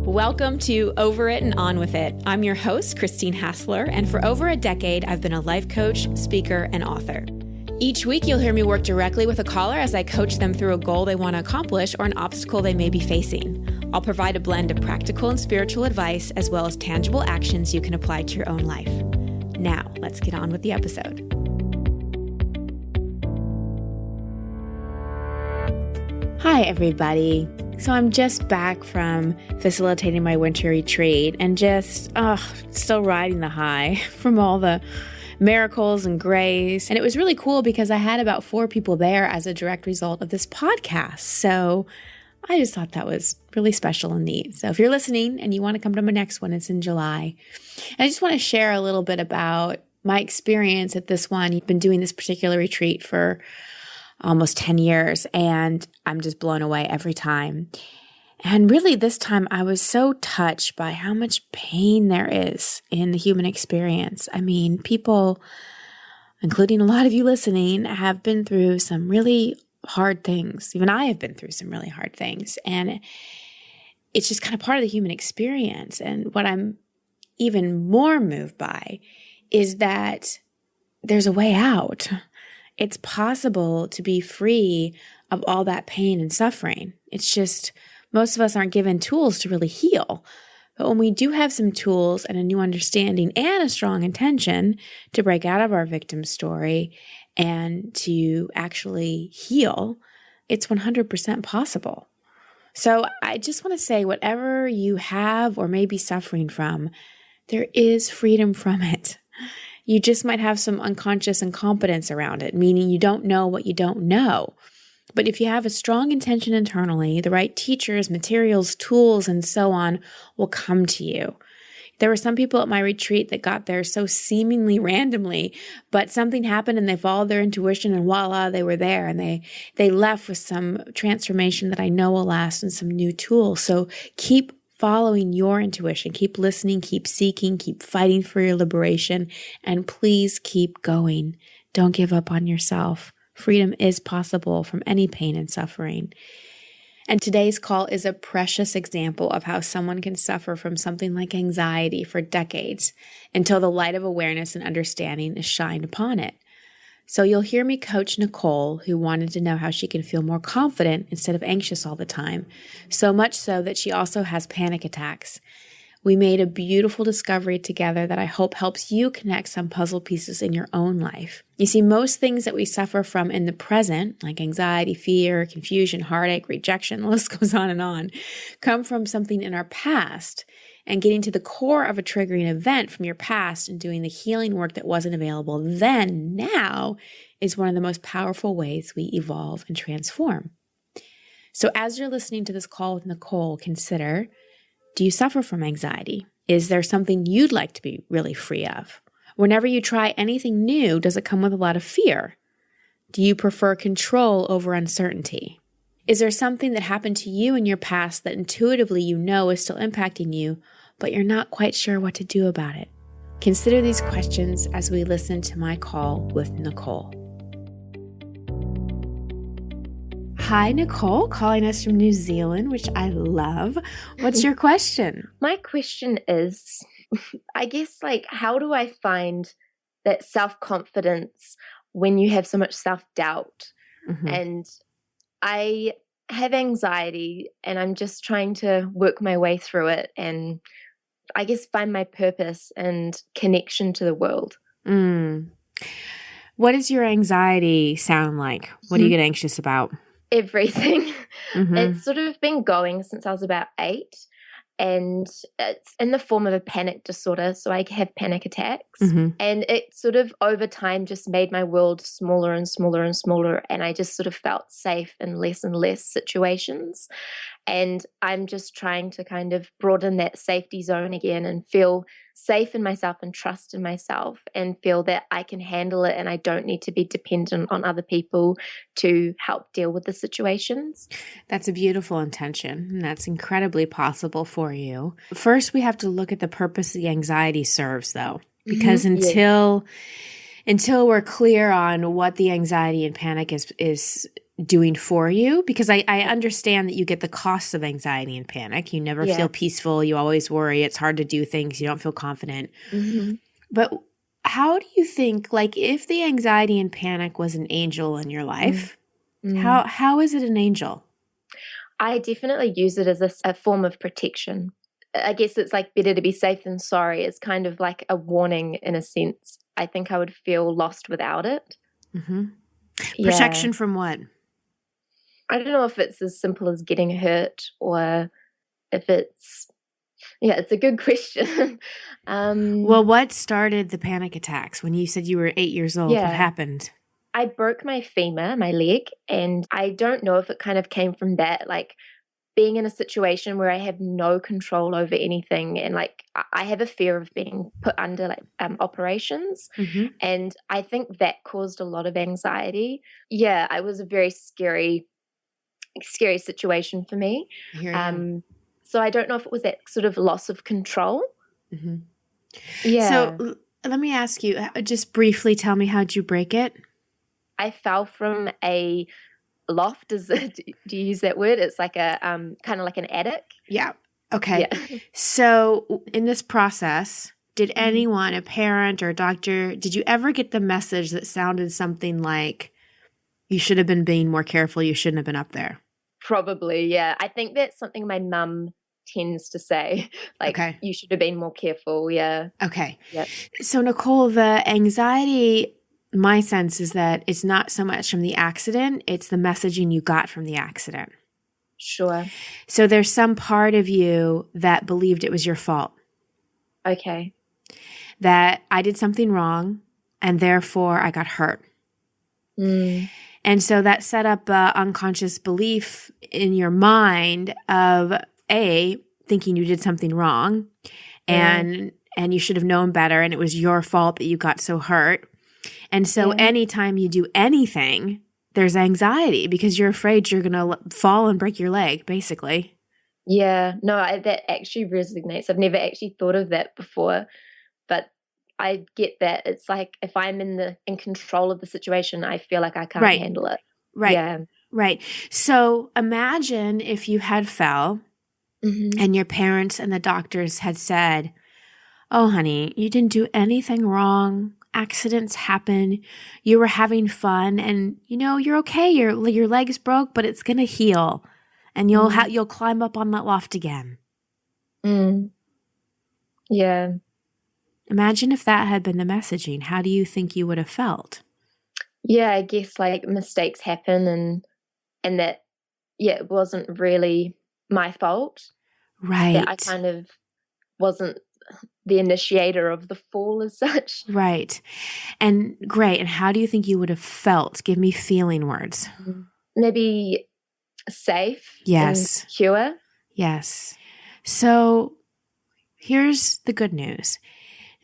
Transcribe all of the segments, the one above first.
Welcome to Over It and On With It. I'm your host, Christine Hassler, and for over a decade, I've been a life coach, speaker, and author. Each week, you'll hear me work directly with a caller as I coach them through a goal they want to accomplish or an obstacle they may be facing. I'll provide a blend of practical and spiritual advice, as well as tangible actions you can apply to your own life. Now, let's get on with the episode. Hi, everybody. So I'm just back from facilitating my winter retreat and just still riding the high from all the miracles and grace. And it was really cool because I had about 4 people there as a direct result of this podcast. So I just thought that was really special and neat. So if you're listening and you want to come to my next one, it's in July. And I just want to share a little bit about my experience at this one. I've been doing this particular retreat for almost 10 years, and I'm just blown away every time. And really this time I was so touched by how much pain there is in the human experience. I mean, people, including a lot of you listening, have been through some really hard things. Even I have been through some really hard things. And it's just kind of part of the human experience. And what I'm even more moved by is that there's a way out. It's possible to be free of all that pain and suffering. It's just most of us aren't given tools to really heal. But when we do have some tools and a new understanding and a strong intention to break out of our victim story and to actually heal, it's 100% possible. So I just want to say, whatever you have or may be suffering from, there is freedom from it. You just might have some unconscious incompetence around it, meaning you don't know what you don't know. But if you have a strong intention internally, the right teachers, materials, tools, and so on will come to you. There were some people at my retreat that got there so seemingly randomly, but something happened and they followed their intuition and voila, they were there. And they left with some transformation that I know will last and some new tools. So keep following your intuition, keep listening, keep seeking, keep fighting for your liberation, and please keep going. Don't give up on yourself. Freedom is possible from any pain and suffering. And today's call is a precious example of how someone can suffer from something like anxiety for decades until the light of awareness and understanding is shined upon it. So you'll hear me coach Nicole, who wanted to know how she can feel more confident instead of anxious all the time, so much so that she also has panic attacks. We made a beautiful discovery together that I hope helps you connect some puzzle pieces in your own life. You see, most things that we suffer from in the present, like anxiety, fear, confusion, heartache, rejection, the list goes on, come from something in our past. And getting to the core of a triggering event from your past and doing the healing work that wasn't available then, now, is one of the most powerful ways we evolve and transform. So as you're listening to this call with Nicole, consider, do you suffer from anxiety? Is there something you'd like to be really free of? Whenever you try anything new, does it come with a lot of fear? Do you prefer control over uncertainty? Is there something that happened to you in your past that intuitively you know is still impacting you, but you're not quite sure what to do about it? Consider these questions as we listen to my call with Nicole. Hi, Nicole, calling us from New Zealand, which I love. What's your question? My question is, I guess, how do I find that self-confidence when you have so much self-doubt? Mm-hmm. And I have anxiety and I'm just trying to work my way through it and I guess find my purpose and connection to the world. What does your anxiety sound like? What do you get anxious about? Everything. Mm-hmm. It's sort of been going since I was about 8. And it's in the form of a panic disorder. So I have panic attacks. Mm-hmm. And it sort of over time just made my world smaller and smaller and smaller. And I just sort of felt safe in less and less situations. And I'm just trying to kind of broaden that safety zone again and feel safe in myself and trust in myself and feel that I can handle it and I don't need to be dependent on other people to help deal with the situations. That's a beautiful intention, and that's incredibly possible for you. First, we have to look at the purpose the anxiety serves, though, because until we're clear on what the anxiety and panic is doing for you? Because I understand that you get the costs of anxiety and panic. You never Yeah. feel peaceful. You always worry. It's hard to do things. You don't feel confident. Hmm. But how do you think, like, if the anxiety and panic was an angel in your life, Mm. how is it an angel? I definitely use it as a form of protection. I guess it's like better to be safe than sorry. It's kind of like a warning in a sense. I think I would feel lost without it. Mm-hmm. Yeah. Protection from what? I don't know if it's as simple as getting hurt or if yeah, it's a good question. Well, um, what started the panic attacks? When you said you were 8 years old, what yeah. happened? I broke my femur, my leg, and I don't know if it kind of came from that, like being in a situation where I have no control over anything, and like I have a fear of being put under like operations, Mm-hmm. and I think that caused a lot of anxiety. Yeah, it was a very scary situation for me. I hear you. Um, so I don't know if it was that sort of loss of control. Mm-hmm. So Yeah, let me ask you, just briefly tell me, how'd you break it? I fell from a loft. Is do you use that word? It's like a kind of like an attic. Yeah. Okay. Yeah. So in this process, did Mhm. anyone, a parent or a doctor, did you ever get the message that sounded something like, you should have been being more careful, you shouldn't have been up there? Probably, yeah. I think that's something my mum tends to say, like, Okay. "You should have been more careful." Yeah. Okay. Yep. So, Nicole, the anxiety, my sense is that it's not so much from the accident, it's the messaging you got from the accident. Sure. So, there's some part of you that believed it was your fault, Okay. that I did something wrong and therefore I got hurt. Mm. And so that set up an unconscious belief in your mind of thinking you did something wrong Yeah. and you should have known better and it was your fault that you got so hurt. And so Yeah. anytime you do anything, there's anxiety because you're afraid you're going to fall and break your leg, basically. Yeah. No, that actually resonates. I've never actually thought of that before, but I get that. It's like if I'm in control of the situation, I feel like I can't Right, handle it. right, Yeah. right. So imagine if you had fell Mhm. and your parents and the doctors had said, "Oh, honey, you didn't do anything wrong. Accidents happen. You were having fun and you're okay. Your leg's broke, but it's going to heal and Mm. you'll climb up on that loft again." Mm. Yeah. Imagine if that had been the messaging. How do you think you would have felt? Yeah, I guess like mistakes happen and that yeah, it wasn't really my fault, that I Right. kind of wasn't the initiator of the fall as such. Right. And great. And how do you think you would have felt? Give me feeling words. Maybe safe and Yes. secure. Yes. So here's the good news.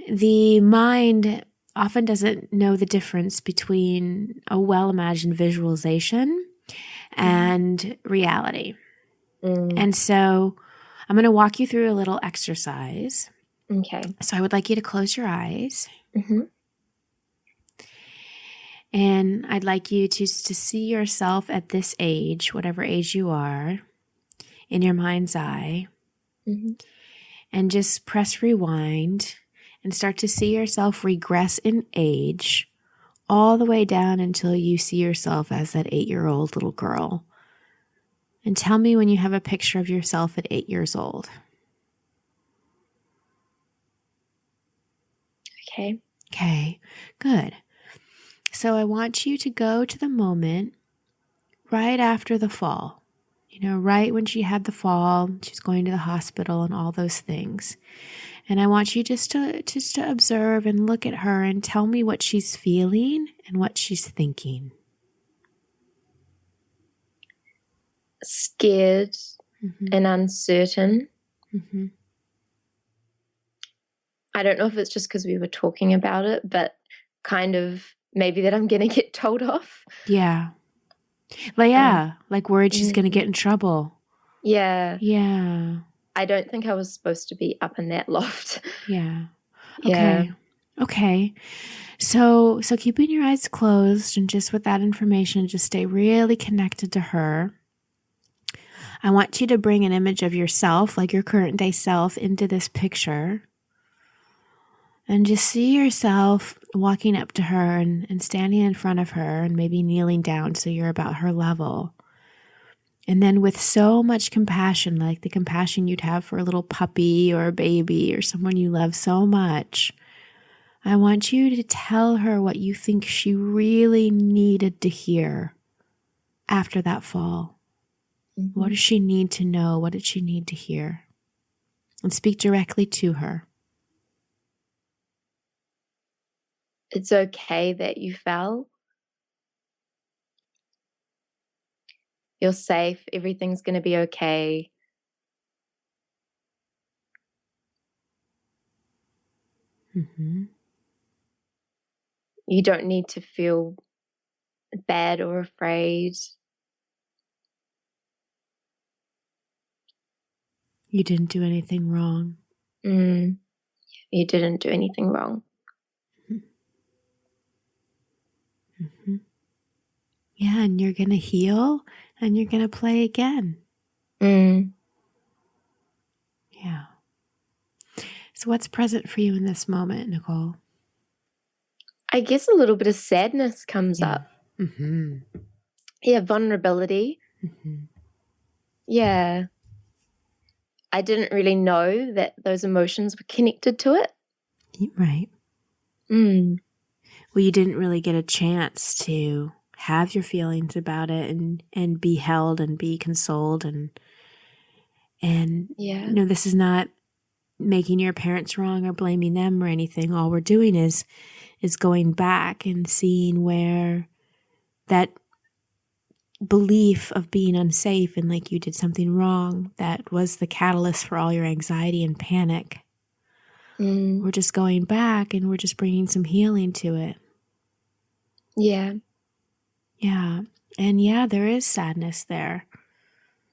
The mind often doesn't know the difference between a well-imagined visualization and reality. Mm. And so I'm going to walk you through a little exercise. Okay. So I would like you to close your eyes. Hmm. And I'd like you to see yourself at this age, whatever age you are, in your mind's eye. Hmm. And just press rewind and start to see yourself regress in age all the way down until you see yourself as that 8-year-old little girl. And tell me when you have a picture of yourself at 8 years old. Okay. Okay, good. So I want you to go to the moment right after the fall. Right when she had the fall, she's going to the hospital and all those things. And I want you just to observe and look at her and tell me what she's feeling and what she's thinking. Scared Mm-hmm. and uncertain. Mm-hmm. I don't know if it's just because we were talking about it, but kind of maybe that I'm going to get told off. Yeah. Like worried she's going to get in trouble. Yeah. Yeah. I don't think I was supposed to be up in that loft. Yeah. Yeah. Okay. Okay. So keeping your eyes closed and just with that information, just stay really connected to her. I want you to bring an image of yourself, like your current day self, into this picture. And just see yourself walking up to her and standing in front of her and maybe kneeling down so you're about her level. And then with so much compassion, like the compassion you'd have for a little puppy or a baby or someone you love so much, I want you to tell her what you think she really needed to hear after that fall. Mm-hmm. What does she need to know? What did she need to hear? And speak directly to her. It's okay that you fell. You're safe. Everything's going to be okay. Mm-hmm. You don't need to feel bad or afraid. You didn't do anything wrong. You didn't do anything wrong. Mm-hmm. Yeah, and you're going to heal and you're going to play again. Mm. Yeah. So what's present for you in this moment, Nicole? I guess a little bit of sadness comes up. Mm-hmm. Yeah, vulnerability. Mm-hmm. Yeah. I didn't really know that those emotions were connected to it. Right. Mm. Well, you didn't really get a chance to have your feelings about it and be held and be consoled and Yeah. this is not making your parents wrong or blaming them or anything. All we're doing is going back and seeing where that belief of being unsafe and like you did something wrong that was the catalyst for all your anxiety and panic. We're just going back and we're just bringing some healing to it. Yeah. Yeah. And yeah, there is sadness there.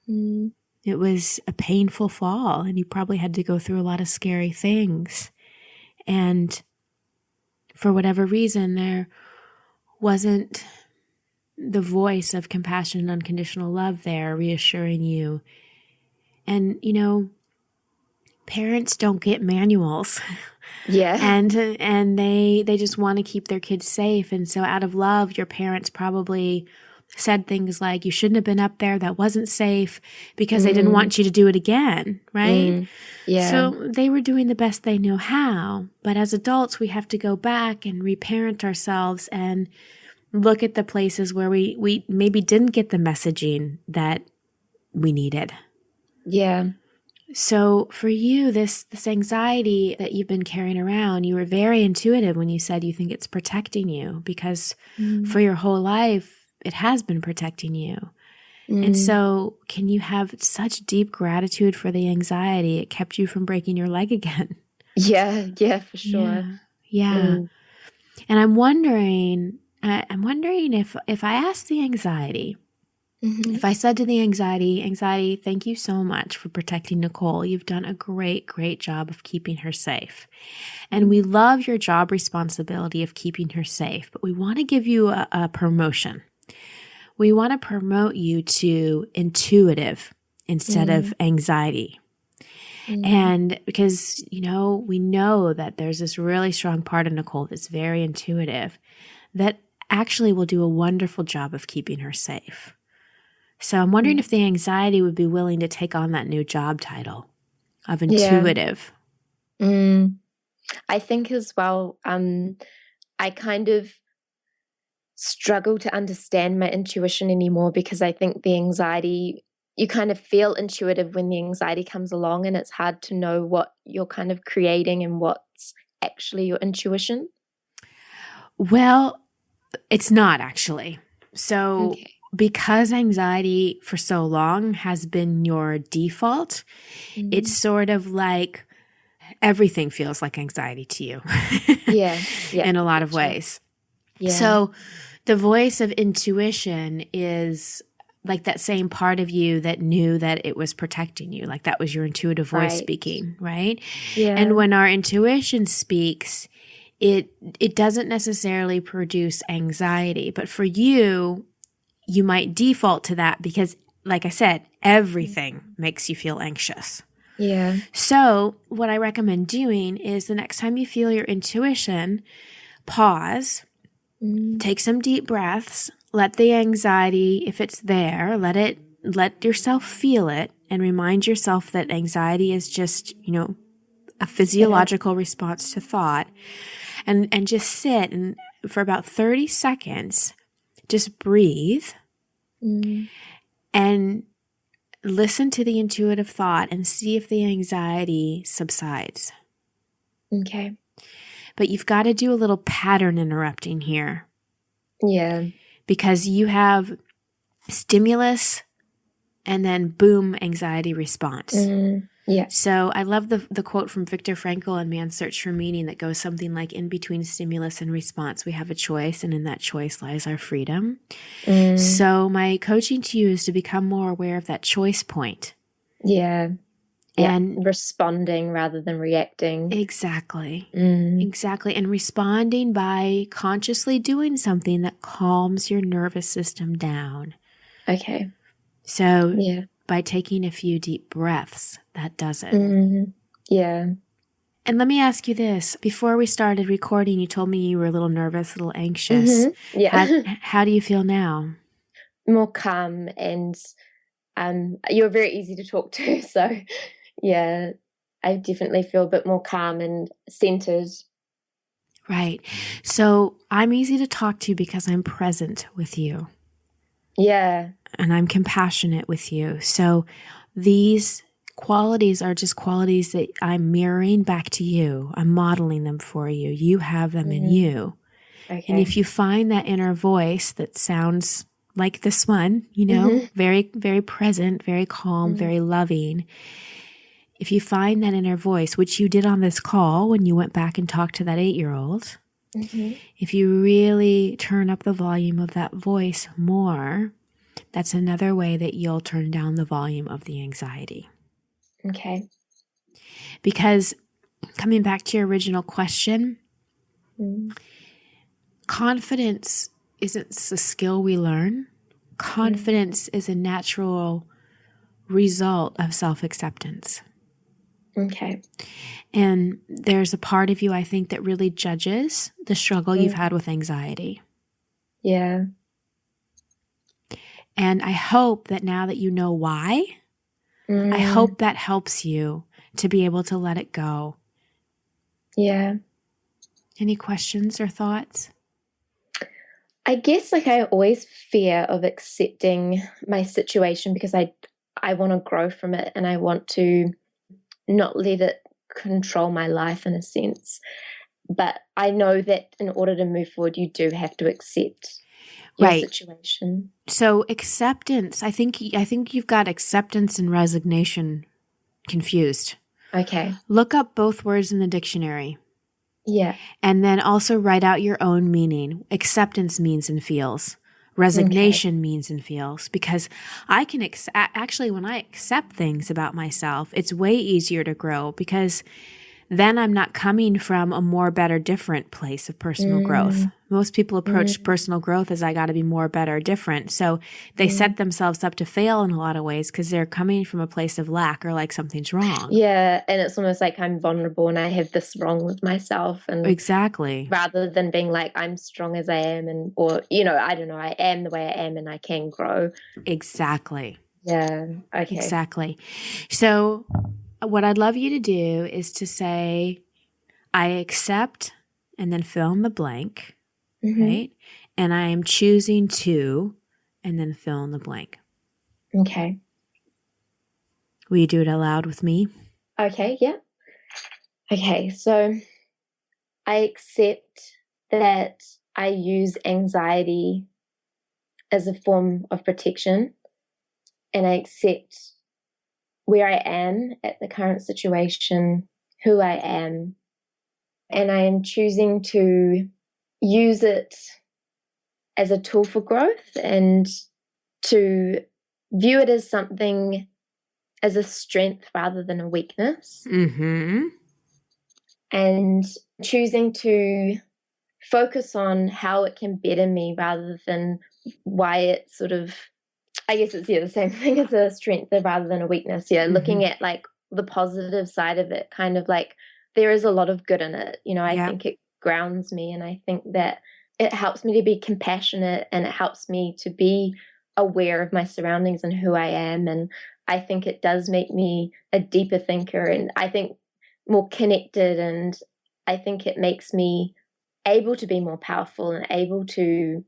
It was a painful fall and you probably had to go through a lot of scary things. And for whatever reason, there wasn't the voice of compassion and unconditional love there reassuring you. And, parents don't get manuals. Yeah. And they just want to keep their kids safe. And so out of love, your parents probably said things like, you shouldn't have been up there. That wasn't safe, because they didn't want you to do it again. Right. Yeah. So they were doing the best they knew how. But as adults, we have to go back and reparent ourselves and look at the places where we maybe didn't get the messaging that we needed. Yeah. So for you, this anxiety that you've been carrying around, you were very intuitive when you said you think it's protecting you, because for your whole life, it has been protecting you. And so can you have such deep gratitude for the anxiety? It kept you from breaking your leg again. Yeah, for sure. Yeah. And I'm wondering if I asked the anxiety, if I said to the anxiety, thank you so much for protecting Nicole. You've done a great, great job of keeping her safe. And we love your job responsibility of keeping her safe, but we want to give you a promotion. We want to promote you to intuitive instead of anxiety. And because, we know that there's this really strong part of Nicole that's very intuitive that actually will do a wonderful job of keeping her safe. So I'm wondering if the anxiety would be willing to take on that new job title of intuitive. I think as well, I kind of struggle to understand my intuition anymore, because I think the anxiety, you kind of feel intuitive when the anxiety comes along, and it's hard to know what you're kind of creating and what's actually your intuition. Well, it's not actually. So because anxiety for so long has been your default, it's sort of like everything feels like anxiety to you. Yeah. In a lot of ways. Yeah. So the voice of intuition is like that same part of you that knew that it was protecting you. Like that was your intuitive voice speaking, right? Yeah. And when our intuition speaks, it doesn't necessarily produce anxiety, but for you, you might default to that because, like I said, everything makes you feel anxious. Yeah. So what I recommend doing is the next time you feel your intuition, pause, take some deep breaths, let the anxiety, if it's there, let yourself feel it, and remind yourself that anxiety is just, a physiological response to thought. And just sit and for about 30 seconds, just breathe and listen to the intuitive thought and see if the anxiety subsides. Okay. But you've got to do a little pattern interrupting here. Yeah. Because you have stimulus and then boom, anxiety response. Yeah. So I love the quote from Viktor Frankl in Man's Search for Meaning that goes something like, in between stimulus and response, we have a choice, and in that choice lies our freedom. So my coaching to you is to become more aware of that choice point. Yeah. And responding rather than reacting. Exactly. Exactly. And responding by consciously doing something that calms your nervous system down. Okay. So by taking a few deep breaths, that does it. Yeah. And let me ask you this. Before we started recording, you told me you were a little nervous, a little anxious. Yeah. How do you feel now? More calm, and you're very easy to talk to. So yeah, I definitely feel a bit more calm and centered. Right. So I'm easy to talk to because I'm present with you. Yeah. And I'm compassionate with you. So these qualities are just qualities that I'm mirroring back to you. I'm modeling them for you. You have them in you. Okay. And if you find that inner voice that sounds like this one, very, very present, very calm, very loving. If you find that inner voice, which you did on this call when you went back and talked to that 8-year-old, if you really turn up the volume of that voice more, that's another way that you'll turn down the volume of the anxiety. Okay. Because coming back to your original question, confidence isn't a skill we learn. Confidence is a natural result of self-acceptance. Okay. And there's a part of you, I think, that really judges the struggle you've had with anxiety. Yeah. And I hope that now that you know why, I hope that helps you to be able to let it go. Yeah. Any questions or thoughts? I guess I always fear of accepting my situation because I want to grow from it, and I want to not let it control my life in a sense. But I know that in order to move forward, you do have to accept your situation. So acceptance, I think you've got acceptance and resignation confused. Okay. Look up both words in the dictionary. Yeah. And then also write out your own meaning. Acceptance means and feels. Resignation means and feels. Because I can actually, when I accept things about myself, it's way easier to grow because then I'm not coming from a more, better, different place of personal growth. Most people approach personal growth as I got to be more, better, different. So they set themselves up to fail in a lot of ways because they're coming from a place of lack or like something's wrong. Yeah, and it's almost like I'm vulnerable and I have this wrong with myself. And exactly. Rather than being like, I'm strong as I am, or, I don't know, I am the way I am and I can grow. Exactly. Yeah, okay. Exactly. So what I'd love you to do is to say, I accept, and then fill in the blank, right? And I am choosing to, and then fill in the blank. Okay. Will you do it aloud with me? Okay, yeah. Okay, so I accept that I use anxiety as a form of protection, and I accept where I am at the current situation, who I am, and I am choosing to use it as a tool for growth and to view it as something, as a strength rather than a weakness. and choosing to focus on how it can better me rather than why it sort of, I guess it's the same thing as a strength rather than a weakness. Looking at like the positive side of it, kind of like there is a lot of good in it. I Yeah. think it grounds me, and I think that it helps me to be compassionate, and it helps me to be aware of my surroundings and who I am. And I think it does make me a deeper thinker, and I think more connected, and I think it makes me able to be more powerful and able to,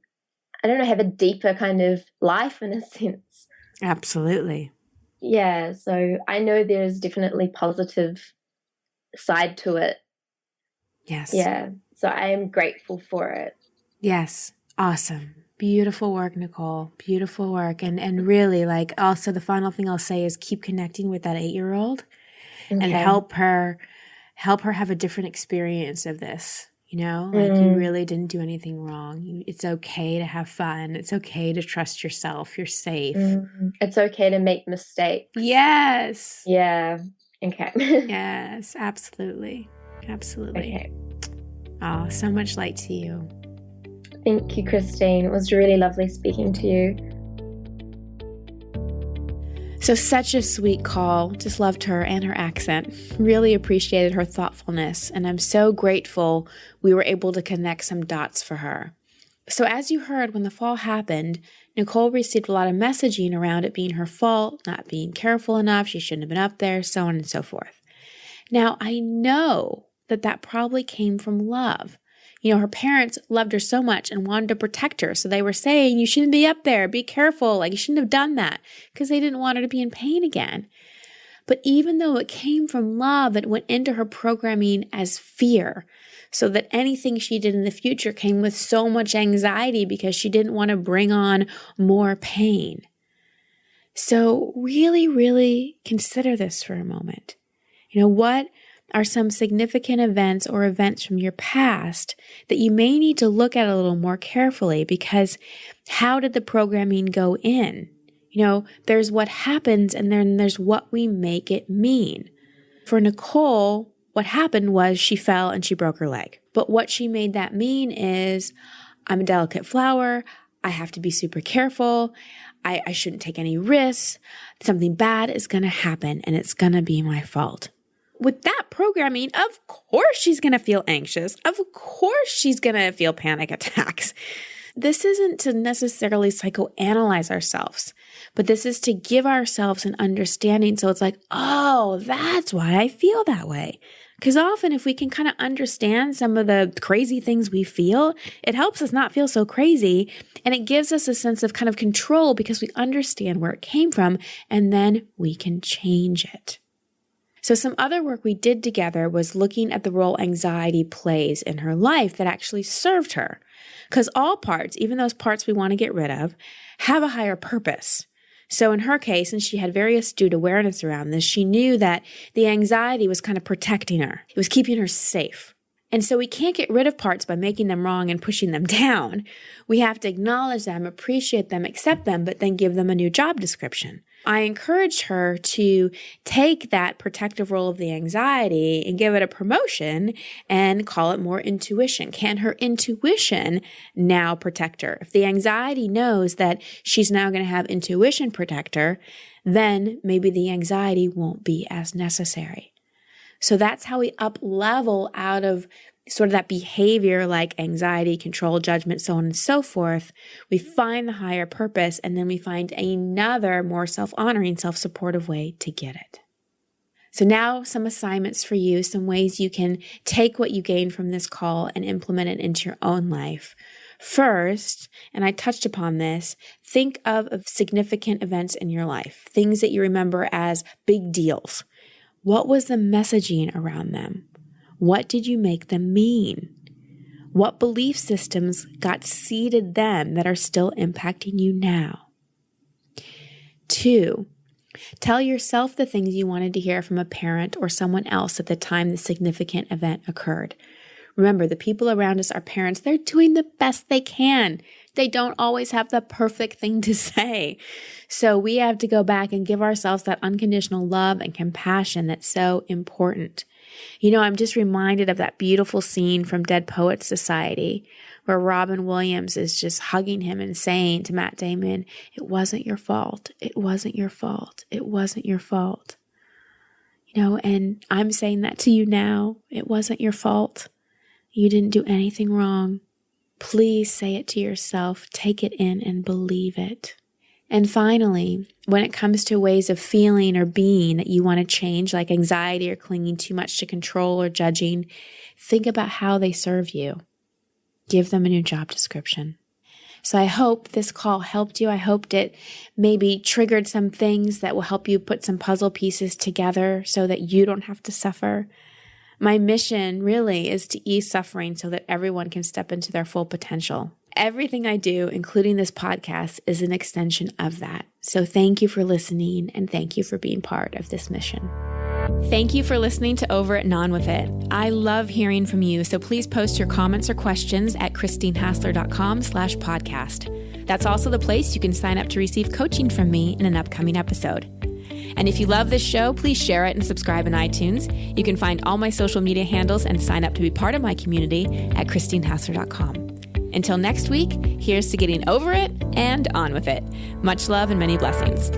I don't know, have a deeper kind of life in a sense. Absolutely. Yeah, so I know there's definitely positive side to it. Yes. Yeah, so I am grateful for it. Yes. Awesome. Beautiful work, Nicole. Beautiful work. And really, like, also the final thing I'll say is keep connecting with that 8-year-old and Okay. help her have a different experience of this. Like you really didn't do anything wrong. It's okay to have fun. It's okay to trust yourself. You're safe. It's okay to make mistakes. Yes. Yeah. Okay. Yes, absolutely. Absolutely. Okay. Oh, so much light to you. Thank you, Christine. It was really lovely speaking to you. So such a sweet call. Just loved her and her accent. Really appreciated her thoughtfulness, and I'm so grateful we were able to connect some dots for her. So as you heard, when the fall happened, Nicole received a lot of messaging around it being her fault, not being careful enough, she shouldn't have been up there, so on and so forth. Now, I know that probably came from love. Her parents loved her so much and wanted to protect her. So they were saying, you shouldn't be up there. Be careful. Like, you shouldn't have done that, because they didn't want her to be in pain again. But even though it came from love, it went into her programming as fear. So that anything she did in the future came with so much anxiety because she didn't want to bring on more pain. So really, really consider this for a moment. What are some significant events or events from your past that you may need to look at a little more carefully? Because how did the programming go in? There's what happens, and then there's what we make it mean. For Nicole, what happened was she fell and she broke her leg. But what she made that mean is, I'm a delicate flower. I have to be super careful. I shouldn't take any risks. Something bad is going to happen, and it's going to be my fault. With that programming, of course she's going to feel anxious. Of course she's going to feel panic attacks. This isn't to necessarily psychoanalyze ourselves, but this is to give ourselves an understanding. So it's like, oh, that's why I feel that way. Because often if we can kind of understand some of the crazy things we feel, it helps us not feel so crazy. And it gives us a sense of kind of control because we understand where it came from, and then we can change it. So some other work we did together was looking at the role anxiety plays in her life that actually served her. Because all parts, even those parts we want to get rid of, have a higher purpose. So in her case, and she had very astute awareness around this, she knew that the anxiety was kind of protecting her. It was keeping her safe. And so we can't get rid of parts by making them wrong and pushing them down. We have to acknowledge them, appreciate them, accept them, but then give them a new job description. I encouraged her to take that protective role of the anxiety and give it a promotion and call it more intuition. Can her intuition now protect her? If the anxiety knows that she's now going to have intuition protect her, then maybe the anxiety won't be as necessary. So that's how we up level out of sort of that behavior like anxiety, control, judgment, so on and so forth. We find the higher purpose, and then we find another more self-honoring, self-supportive way to get it. So now some assignments for you, some ways you can take what you gain from this call and implement it into your own life. First, and I touched upon this, think of significant events in your life, things that you remember as big deals. What was the messaging around them? What did you make them mean? What belief systems got seeded then that are still impacting you now? 2, tell yourself the things you wanted to hear from a parent or someone else at the time the significant event occurred. Remember, the people around us, our parents, they're doing the best they can. They don't always have the perfect thing to say. So we have to go back and give ourselves that unconditional love and compassion that's so important. I'm just reminded of that beautiful scene from Dead Poets Society where Robin Williams is just hugging him and saying to Matt Damon, it wasn't your fault. It wasn't your fault. It wasn't your fault. And I'm saying that to you now. It wasn't your fault. You didn't do anything wrong. Please say it to yourself. Take it in and believe it. And finally, when it comes to ways of feeling or being that you want to change, like anxiety or clinging too much to control or judging, think about how they serve you. Give them a new job description. So I hope this call helped you. I hoped it maybe triggered some things that will help you put some puzzle pieces together so that you don't have to suffer. My mission really is to ease suffering so that everyone can step into their full potential. Everything I do, including this podcast, is an extension of that. So thank you for listening, and thank you for being part of this mission. Thank you for listening to Over It and On With It. I love hearing from you, so please post your comments or questions at christinehassler.com/podcast. That's also the place you can sign up to receive coaching from me in an upcoming episode. And if you love this show, please share it and subscribe in iTunes. You can find all my social media handles and sign up to be part of my community at christinehassler.com. Until next week, here's to getting over it and on with it. Much love and many blessings.